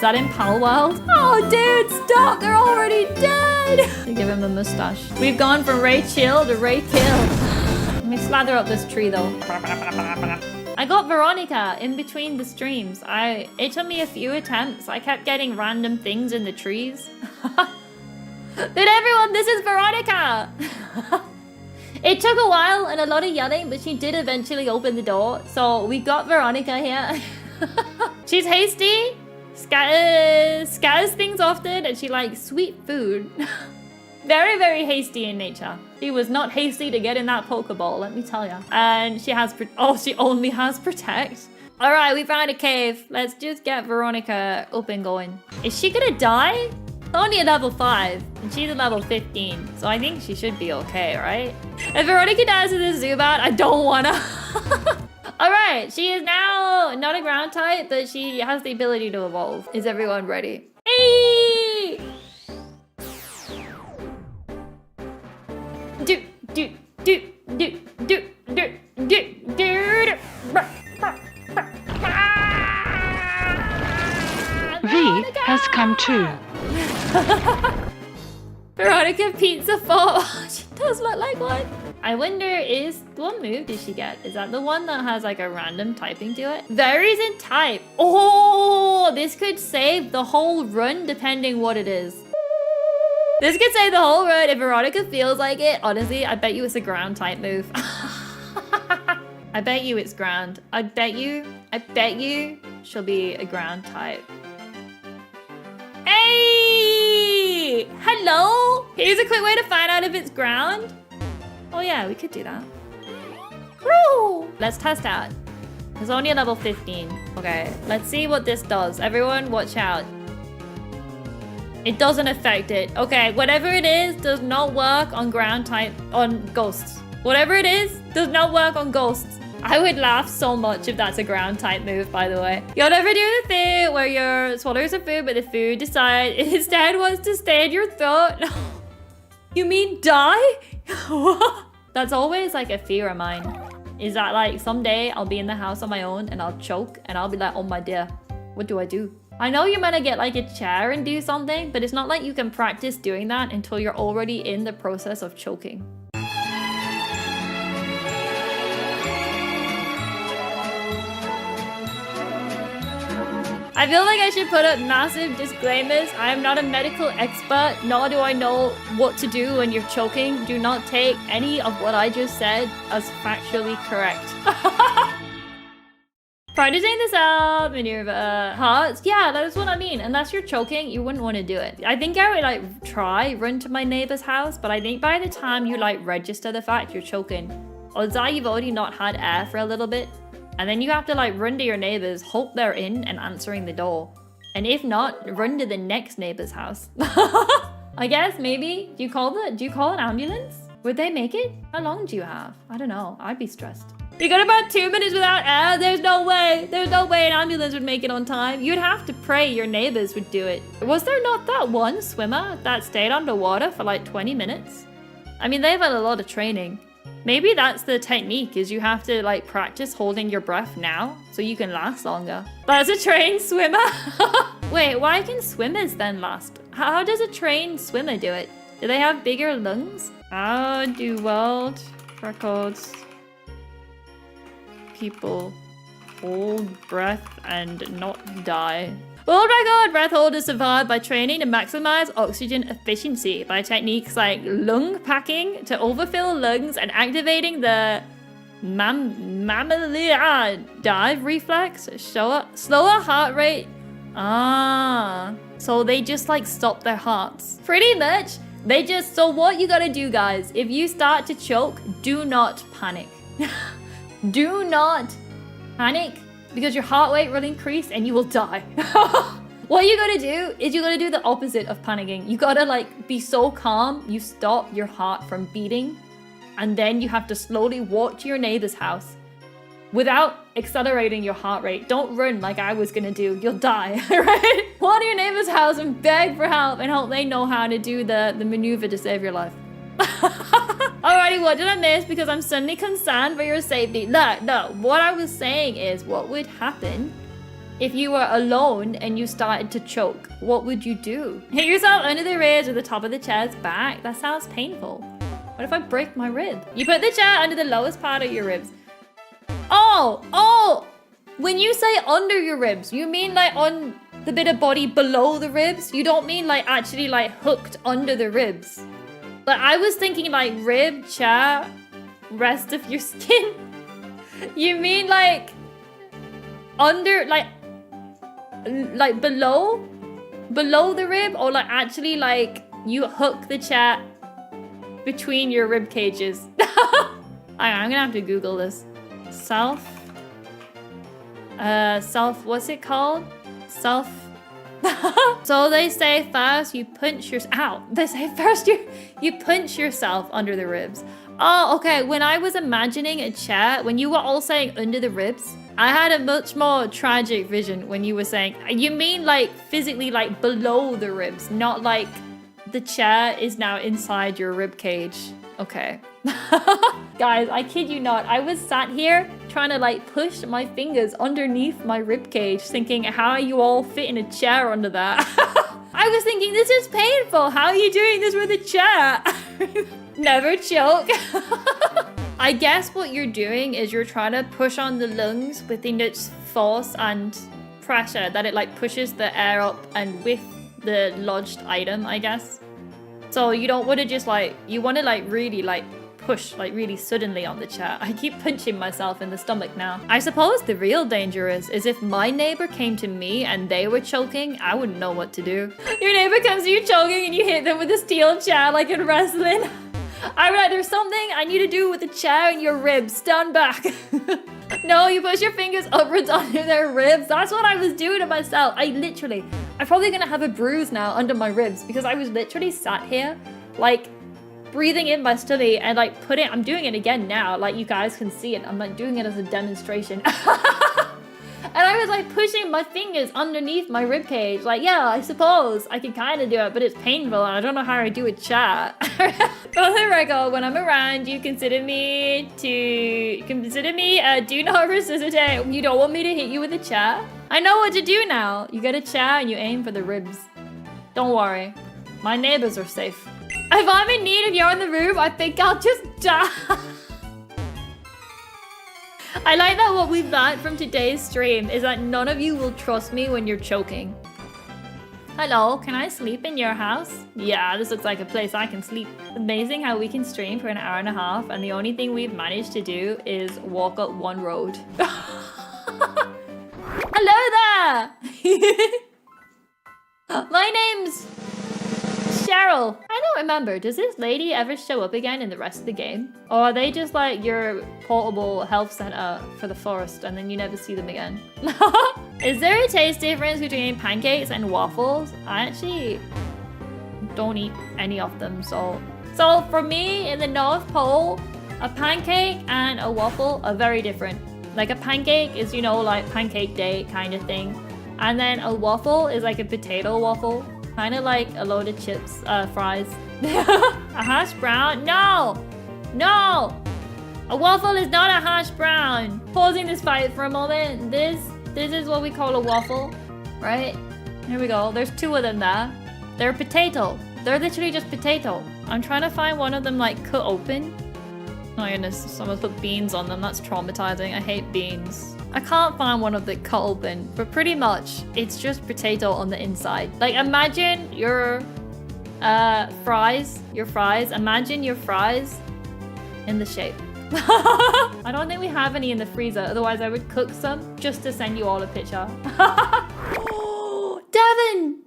that in Pal World? Oh, dude, stop. They're already dead. Give him a mustache. We've gone from Ray Chill to Ray Kill. Let me slather up this tree, though. I got Veronica in between the streams. It took me a few attempts. I kept getting random things in the trees. Dude, everyone, this is Veronica. It took a while and a lot of yelling, but she did eventually open the door. So we got Veronica here. She's hasty, scatters things often, and she likes sweet food. Very, very hasty in nature. She was not hasty to get in that Pokeball, let me tell you. And she has, she only has Protect. All right, we found a cave. Let's just get Veronica up and going. Is she gonna die? Only a level 5, and she's a level 15, so I think she should be okay, right? If Veronica dies with a Zubat, I don't wanna. Alright, she is now not a ground type, but she has the ability to evolve. Is everyone ready? Hey! V has come too. Veronica Pizza 4. She does look like one. I wonder, what move did she get? Is that the one that has like a random typing to it? Varies in type. Oh, this could save the whole run depending what it is. This could save the whole run if Veronica feels like it. Honestly, I bet you it's a ground type move. I bet you it's ground. I bet you she'll be a ground type. Hey! Hello? Here's a quick way to find out if it's ground. Oh yeah, we could do that. Woo! Let's test out. It's only a level 15. Okay, let's see what this does. Everyone, watch out. It doesn't affect it. Okay, whatever it is does not work on ground type, on ghosts. Whatever it is does not work on ghosts. I would laugh so much if that's a ground type move, by the way. You'll never do the thing where you're swallowing some food, but the food instead wants to stay in your throat. You mean die? That's always like a fear of mine. Is that like someday I'll be in the house on my own and I'll choke and I'll be like, oh my dear, what do I do? I know you're meant to get like a chair and do something, but it's not like you can practice doing that until you're already in the process of choking. I feel like I should put up massive disclaimers. I am not a medical expert, nor do I know what to do when you're choking. Do not take any of what I just said as factually correct. Practicing this out, maneuver, hearts. Yeah, that's what I mean. Unless you're choking, you wouldn't want to do it. I think I would like run to my neighbor's house, but I think by the time you like register the fact you're choking, odds are you've already not had air for a little bit. And then you have to like run to your neighbors, hope they're in and answering the door. And if not, run to the next neighbor's house. I guess maybe, do you call an ambulance? Would they make it? How long do you have? I don't know, I'd be stressed. We got about 2 minutes without air. There's no way an ambulance would make it on time. You'd have to pray your neighbors would do it. Was there not that one swimmer that stayed underwater for like 20 minutes? I mean, they've had a lot of training. Maybe that's the technique, is you have to like practice holding your breath now so you can last longer. That's a trained swimmer. Wait, why can swimmers then last? How does a trained swimmer do it? Do they have bigger lungs? How do world records people hold breath and not die? World record breath holders survive by training to maximize oxygen efficiency by techniques like lung packing to overfill lungs and activating the mammalian dive reflex, slower heart rate. So they just like stop their hearts. Pretty much, so what you gotta do, guys, if you start to choke, do not panic. Do not panic. Because your heart rate will increase and you will die. What you gotta do is you gotta do the opposite of panicking. You gotta like be so calm, you stop your heart from beating, and then you have to slowly walk to your neighbor's house without accelerating your heart rate. Don't run like I was gonna do, you'll die, right? Walk to your neighbor's house and beg for help and hope they know how to do the maneuver to save your life. Alrighty, what did I miss? Because I'm suddenly concerned for your safety. No, what I was saying is what would happen if you were alone and you started to choke, what would you do? Hit yourself under the ribs or the top of the chair's back? That sounds painful. What if I break my rib? You put the chair under the lowest part of your ribs. Oh! When you say under your ribs, you mean like on the bit of body below the ribs? You don't mean like actually like hooked under the ribs. Like I was thinking like rib, chair, rest of your skin. You mean like under, like below the rib, or like actually like you hook the chair between your rib cages? I'm gonna have to Google this. What's it called? So they say first you punch They say first you punch yourself under the ribs. Oh, okay. When I was imagining a chair, when you were all saying under the ribs, I had a much more tragic vision when you were saying, you mean like physically like below the ribs, not like the chair is now inside your rib cage. Okay. Guys, I kid you not. I was sat here trying to like push my fingers underneath my rib cage, thinking, how are you all fit in a chair under that? I was thinking, this is painful. How are you doing this with a chair? Never choke. I guess what you're doing is you're trying to push on the lungs with enough force and pressure that it like pushes the air up and with the lodged item, I guess. So you don't want to just like, you want to like really like push like really suddenly on the chair. I keep punching myself in the stomach now. I suppose the real danger is if my neighbor came to me and they were choking, I wouldn't know what to do. Your neighbor comes to you choking and you hit them with a steel chair like in wrestling. I'm like, there's something I need to do with the chair and your ribs. Stand back. No, you push your fingers upwards under their ribs. That's what I was doing to myself. I'm probably gonna have a bruise now under my ribs because I was literally sat here, like, breathing in my stomach and like I'm doing it again now. Like, you guys can see it. I'm like doing it as a demonstration. And I was like pushing my fingers underneath my ribcage. Like, yeah, I suppose I can kind of do it, but it's painful and I don't know how I do a chat. For the record, when I'm around, you consider me do not resuscitate. You don't want me to hit you with a chair? I know what to do now. You get a chair and you aim for the ribs. Don't worry. My neighbors are safe. If I'm in need of you in the room, I think I'll just die. I like that what we've learned from today's stream is that none of you will trust me when you're choking. Hello, can I sleep in your house? Yeah, this looks like a place I can sleep. Amazing how we can stream for an hour and a half and the only thing we've managed to do is walk up one road. Hello there! My name's Cheryl. I don't remember, does this lady ever show up again in the rest of the game? Or are they just like your portable health center for the forest and then you never see them again? Is there a taste difference between pancakes and waffles? I actually don't eat any of them, so for me in the North Pole, a pancake and a waffle are very different. Like a pancake is, you know, like pancake day kind of thing. And then a waffle is like a potato waffle. Kind of like a load of chips, fries. A hash brown? No! No! A waffle is not a hash brown. Pausing this fight for a moment. This is what we call a waffle, right? Here we go. There's two of them there. They're potato. They're literally just potato. I'm trying to find one of them like cut open. Oh my goodness, someone put beans on them. That's traumatizing. I hate beans. I can't find one of the cut open, but pretty much it's just potato on the inside. Like imagine your fries, imagine your fries in the shape. I don't think we have any in the freezer, otherwise I would cook some just to send you all a picture. Oh, Devin!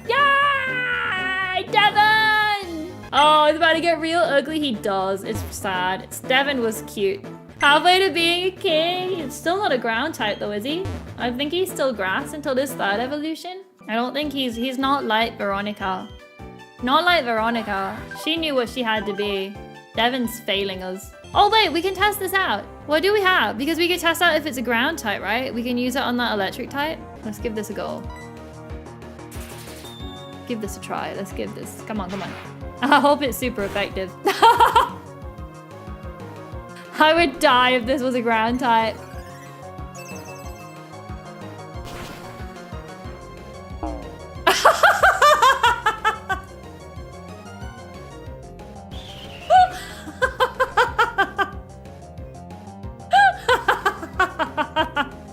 Yay! Devin! Oh, it's about to get real ugly. He does. It's sad. Devin was cute. Halfway to being a king. He's still not a ground type though, is he? I think he's still grass until this third evolution. I don't think he's not like Veronica. Not like Veronica. She knew what she had to be. Devin's failing us. Oh wait, we can test this out. What do we have? Because we can test out if it's a ground type, right? We can use it on that electric type. Let's give this a go. give this a try. Let's give this. Come on, come on. I hope it's super effective. I would die if this was a ground type.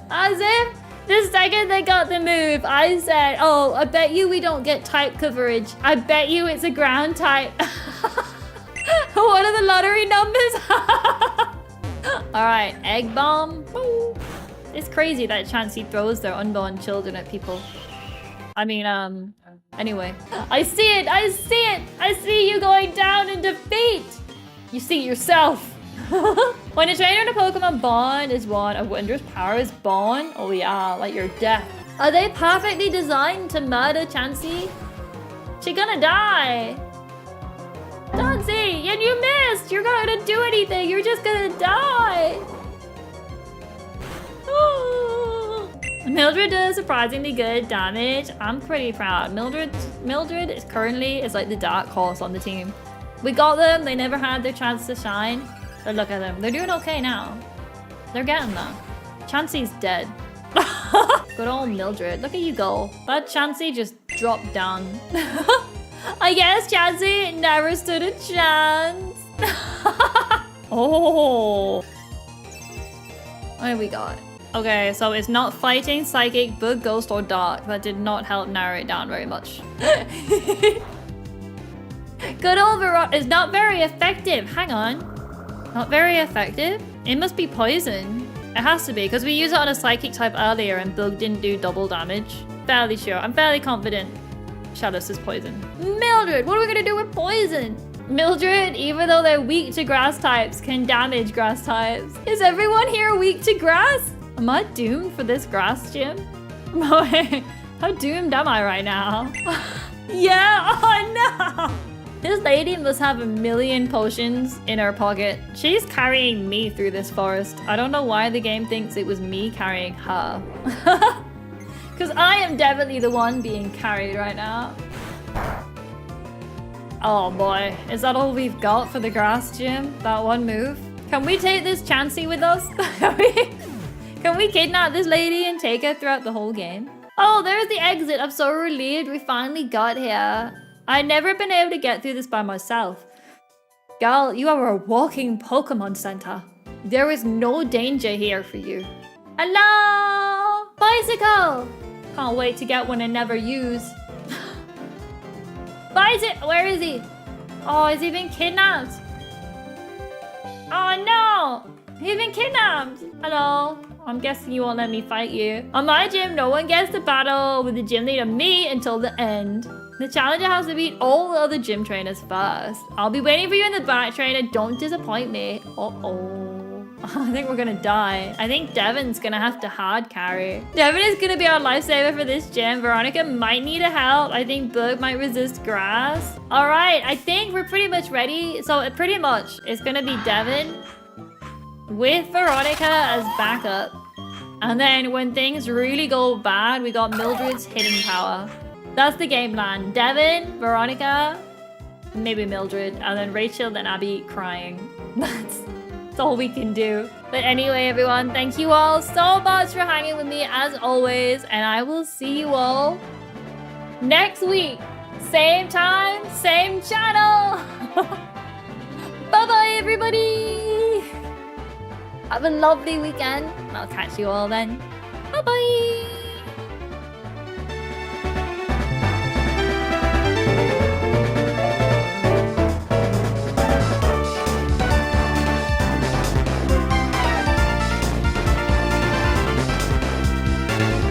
As if the second they got the move, I said, oh, I bet you we don't get type coverage. I bet you it's a ground type. What are the lottery numbers? All right, egg bomb. It's crazy that Chansey throws their unborn children at people. I mean, anyway. I see it, I see it. I see you going down in defeat. You see yourself. When a trainer and a Pokemon bond is one, a wondrous power is born. Oh yeah, like your death. Are they perfectly designed to murder Chansey? She's gonna die. Chansey, and you missed. You're not gonna do anything. You're just gonna die. Mildred does surprisingly good damage. I'm pretty proud. Mildred is currently like the dark horse on the team. We got them. They never had their chance to shine. But look at them. They're doing okay now. They're getting there. Chansey's dead. Good old Mildred. Look at you go. That Chansey just dropped down. I guess Chansey never stood a chance. Oh. What have we got? Okay, so it's not fighting, psychic, bug, ghost, or dark. That did not help narrow it down very much. Good old Veronica is not very effective. Hang on. Not very effective? It must be poison. It has to be, because we used it on a psychic type earlier and bug didn't do double damage. Fairly sure. I'm fairly confident. Shadows is poison. Mildred, what are we going to do with poison? Mildred, even though they're weak to grass types, can damage grass types. Is everyone here weak to grass? Am I doomed for this grass gym? How doomed am I right now? Yeah, oh no! This lady must have 1,000,000 potions in her pocket. She's carrying me through this forest. I don't know why the game thinks it was me carrying her. Because I am definitely the one being carried right now. Oh boy, is that all we've got for the grass gym? That one move? Can we take this Chansey with us? Can we kidnap this lady and take her throughout the whole game? Oh, there's the exit. I'm so relieved we finally got here. I've never been able to get through this by myself. Gal, you are a walking Pokemon Center. There is no danger here for you. Hello! Bicycle! Can't wait to get one and never use. Bicycle! Where is he? Oh, has he been kidnapped? Oh no! He's been kidnapped! Hello? I'm guessing you won't let me fight you. On my gym, no one gets to battle with the gym leader me until the end. The challenger has to beat all the other gym trainers first. I'll be waiting for you in the back, trainer. Don't disappoint me. Uh-oh. I think we're gonna die. I think Devon's gonna have to hard carry. Devon is gonna be our lifesaver for this gym. Veronica might need a help. I think Bug might resist grass. All right, I think we're pretty much ready. So pretty much, it's gonna be Devon with Veronica as backup. And then when things really go bad, we got Mildred's hitting power. That's the game plan. Devon, Veronica, maybe Mildred, and then Rachel and Abby crying. That's all we can do. But anyway, everyone, thank you all so much for hanging with me as always, and I will see you all next week. Same time, same channel. Bye-bye, everybody. Have a lovely weekend. I'll catch you all then. Bye-bye.